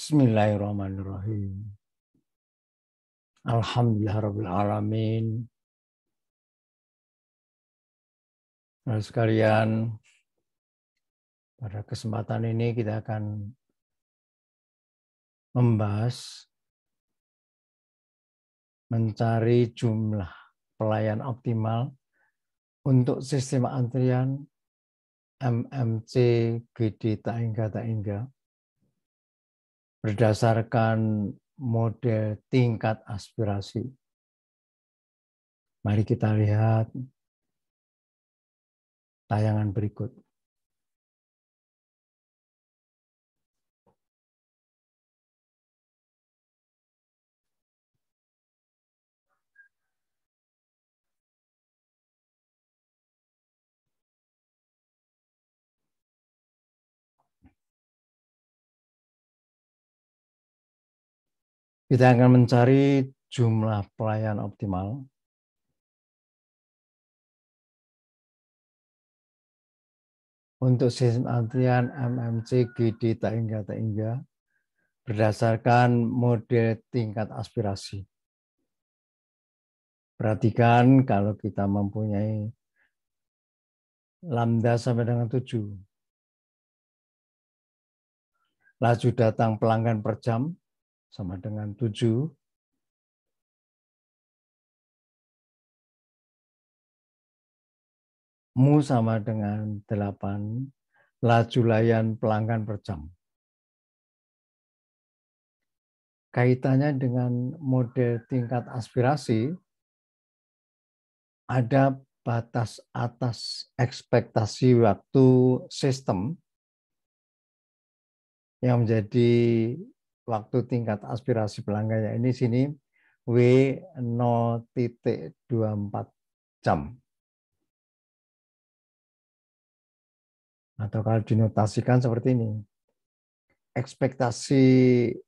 Bismillahirrahmanirrahim. Alhamdulillahirrahmanirrahim. Saudara sekalian, pada kesempatan ini kita akan membahas mencari jumlah pelayan optimal untuk sistem antrian MMC GD tak hingga berdasarkan model tingkat aspirasi. Mari kita lihat tayangan berikut. Kita akan mencari jumlah pelayan optimal untuk sistem antrian MMC GD tak hingga berdasarkan model tingkat aspirasi. Perhatikan kalau kita mempunyai lambda sampai dengan 7. Laju datang pelanggan per jam sama dengan 7. Mu sama dengan 8. Laju layan pelanggan per jam. Kaitannya dengan model tingkat aspirasi, ada batas atas ekspektasi waktu sistem yang menjadi waktu tingkat aspirasi pelanggannya ini sini W0.24 jam. Atau kalau dinotasikan seperti ini. Ekspektasi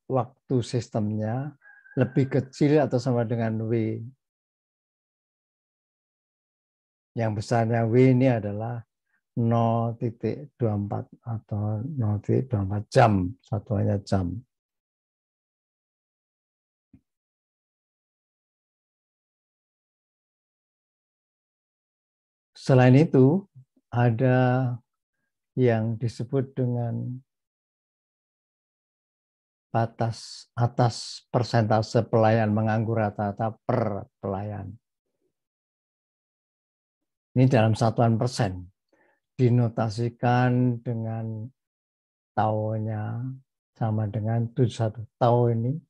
waktu sistemnya lebih kecil atau sama dengan W. Yang besarnya W ini adalah 0.24 atau 0.24 jam, satuannya jam. Selain itu, ada yang disebut dengan batas atas persentase pelayan menganggur rata-rata per pelayan. Ini dalam satuan persen. Dinotasikan dengan taunya sama dengan 71. Tau ini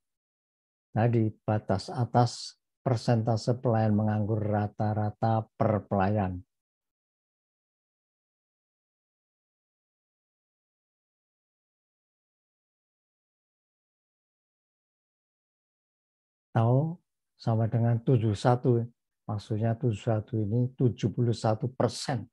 tadi batas atas persentase pelayan menganggur rata-rata per pelayan. Tau sama dengan 71. Maksudnya 71 ini 71%.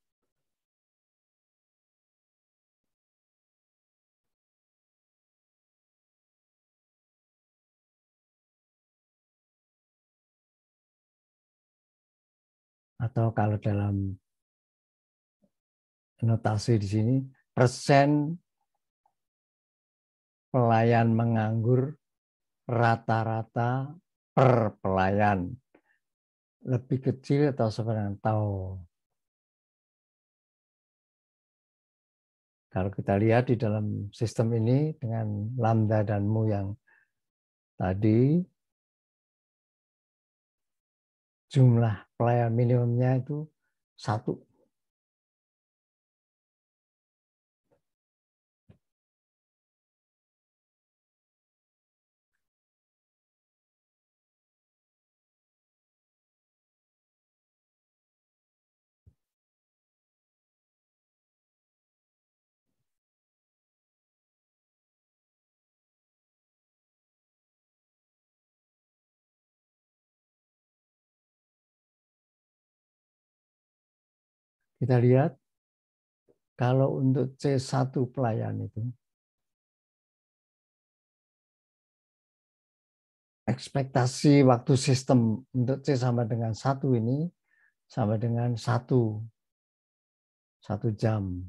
Atau kalau dalam notasi di sini, persen pelayan menganggur rata-rata per pelayan. Lebih kecil atau sama dengan tau. Kalau kita lihat di dalam sistem ini dengan lambda dan mu yang tadi, jumlah pelayan minimumnya itu 1. Kita lihat kalau untuk C1 pelayan itu ekspektasi waktu sistem untuk C sama dengan 1 ini sama dengan 1 jam.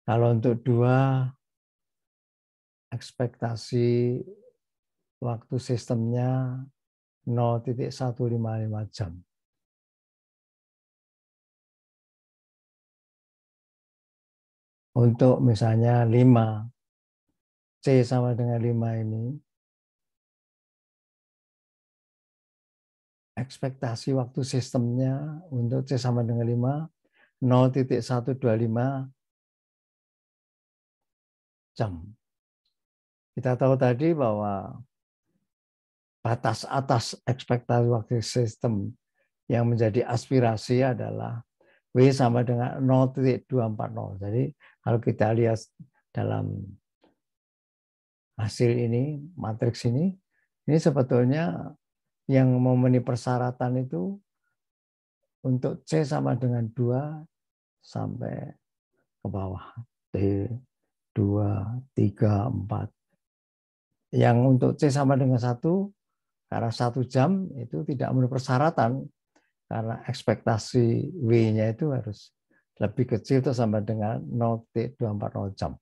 Kalau untuk 2 ekspektasi waktu sistemnya 0,155 jam. Untuk misalnya 5, C sama dengan 5 ini, ekspektasi waktu sistemnya untuk C sama dengan 5, 0,125 jam. Kita tahu tadi bahwa batas atas ekspektasi waktu sistem yang menjadi aspirasi adalah W sama dengan 0,240. Jadi kalau kita lihat dalam hasil ini, matriks ini sebetulnya yang memenuhi persyaratan itu untuk C sama dengan 2 sampai ke bawah. T, 2, 3, 4. Yang untuk C sama dengan 1, karena 1 jam itu tidak memenuhi persyaratan, karena ekspektasi W-nya itu harus lebih kecil atau sama dengan 0,240 jam.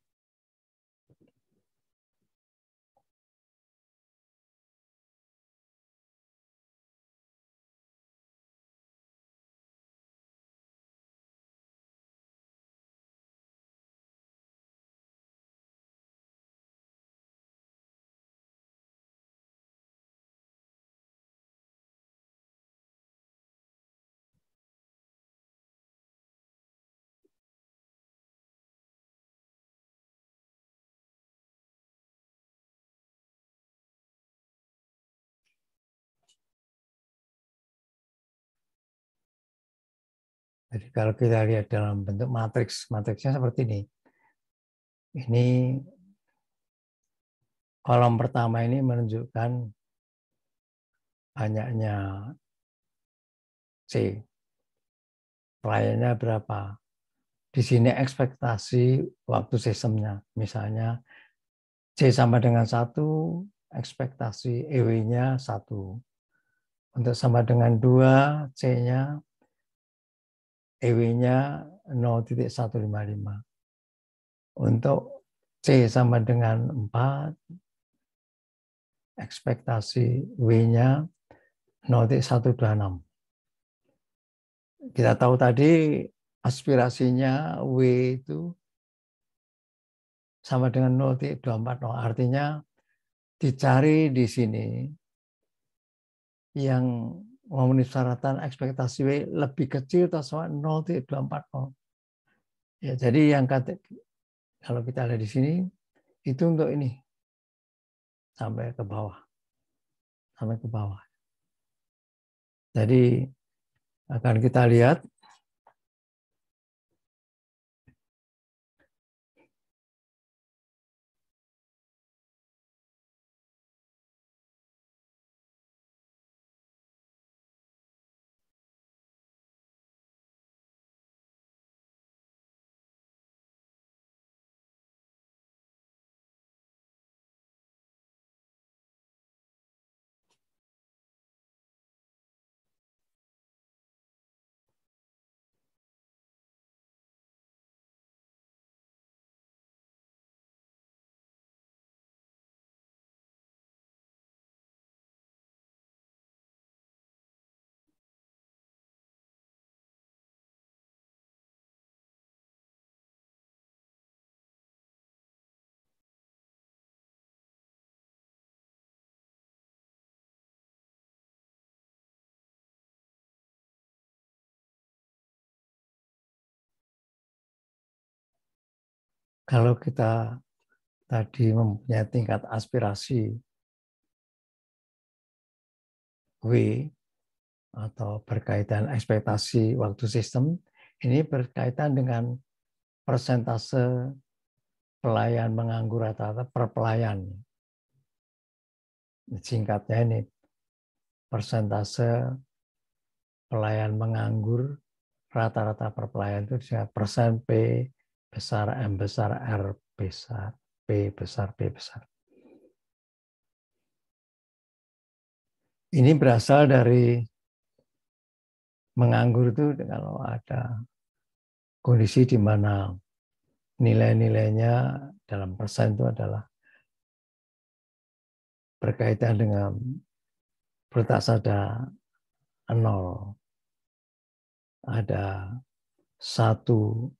Jadi kalau kita lihat dalam bentuk matriks, matriksnya seperti ini. Ini kolom pertama ini menunjukkan banyaknya C. Pelayannya berapa? Di sini ekspektasi waktu sistemnya. Misalnya C sama dengan 1, ekspektasi EW-nya 1. Untuk sama dengan 2, C-nya, EW-nya 0,155. Untuk C sama dengan 4, ekspektasi W-nya 0,126. Kita tahu tadi aspirasinya W itu sama dengan 0,240. Artinya dicari di sini yang memenuhi persyaratan ekspektasi W lebih kecil atau sama 0,240. Ya, jadi yang kalau kita lihat di sini itu untuk ini sampai ke bawah. Sampai ke bawah. Jadi akan kita lihat kalau kita tadi mempunyai tingkat aspirasi W atau berkaitan ekspektasi waktu sistem, ini berkaitan dengan persentase pelayan menganggur rata-rata per pelayan. Singkatnya ini, persentase pelayan menganggur rata-rata per pelayan itu persen P besar M besar R besar P besar P besar. Ini berasal dari menganggur itu kalau ada kondisi di mana nilai-nilainya dalam persen itu adalah berkaitan dengan batas ada 0, ada 1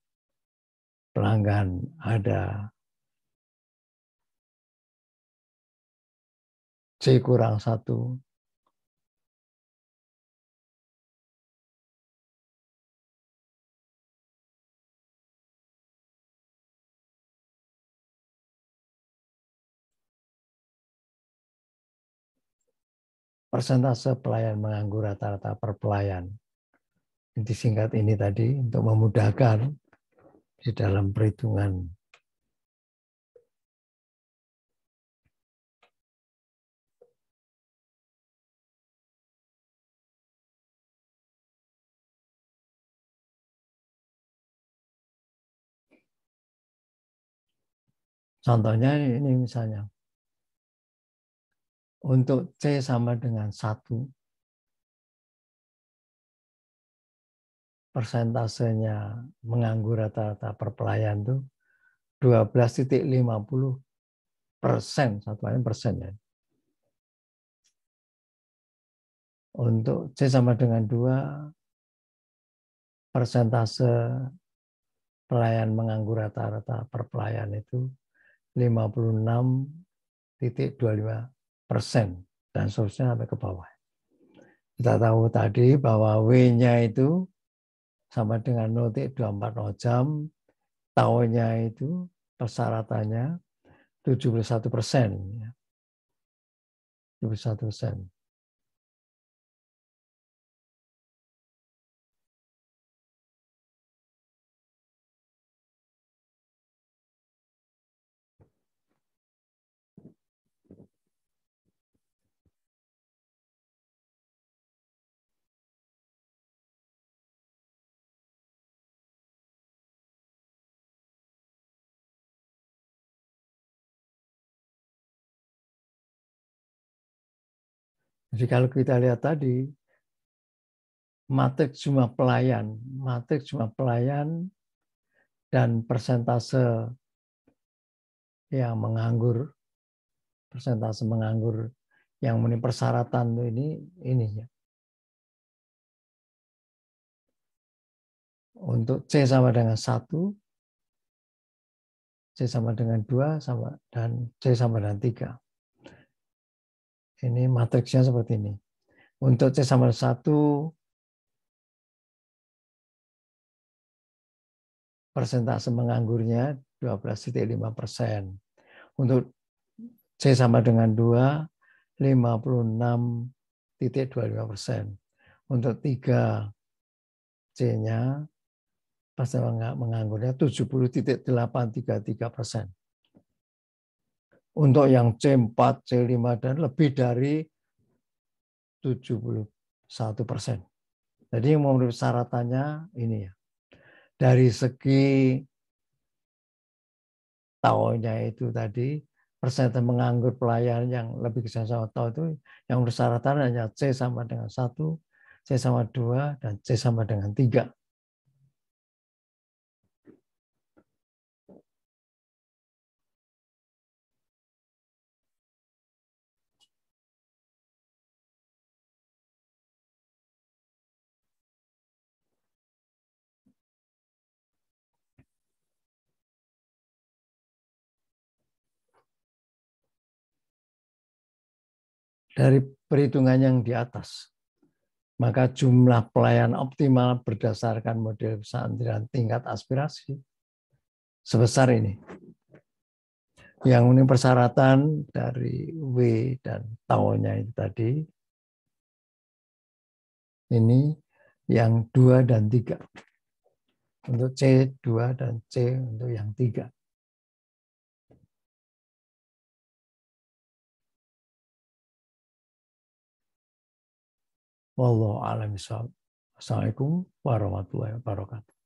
pelanggan, ada C kurang 1. Persentase pelayan menganggur rata-rata per pelayan. Disingkat ini tadi untuk memudahkan di dalam perhitungan. Contohnya ini misalnya, untuk C sama dengan 1, persentasenya menganggur rata-rata per pelayan itu 12,50%, satuannya persen ya. Untuk C sama dengan 2, persentase pelayan menganggur rata-rata per pelayan itu 56,25%, dan seterusnya sampai ke bawah. Kita tahu tadi bahwa W-nya itu sama dengan 0,240 jam, tahunnya itu persyaratannya 71%. 71%. Jadi kalau kita lihat tadi, matriks jumlah pelayan dan persentase yang menganggur, persentase menganggur yang memenuhi persyaratan ini ya. Untuk C sama dengan 1, C sama dengan 2, dan C sama dengan 3. Ini matriksnya seperti ini. Untuk C sama dengan 1, persentase menganggurnya 12,5%. Untuk C sama dengan 2, 56,25%. Untuk 3, C-nya persentase menganggurnya 70,833%. Untuk yang C4, C5 dan lebih dari 71%. Jadi yang memenuhi syaratannya ini ya. Dari segi tahunnya itu tadi, persentase menganggur pelayan yang lebih ke sama tahun itu yang persyaratan hanya C sama dengan 1, C sama 2, dan C sama dengan 3. Dari perhitungan yang di atas, maka jumlah pelayan optimal berdasarkan model pesantren tingkat aspirasi sebesar ini. Yang ini persyaratan dari W dan tahunnya itu tadi, ini yang 2 dan 3. Untuk C 2 dan C untuk yang 3. Wallahu a'lam bishawab. Assalamualaikum warahmatullahi wabarakatuh.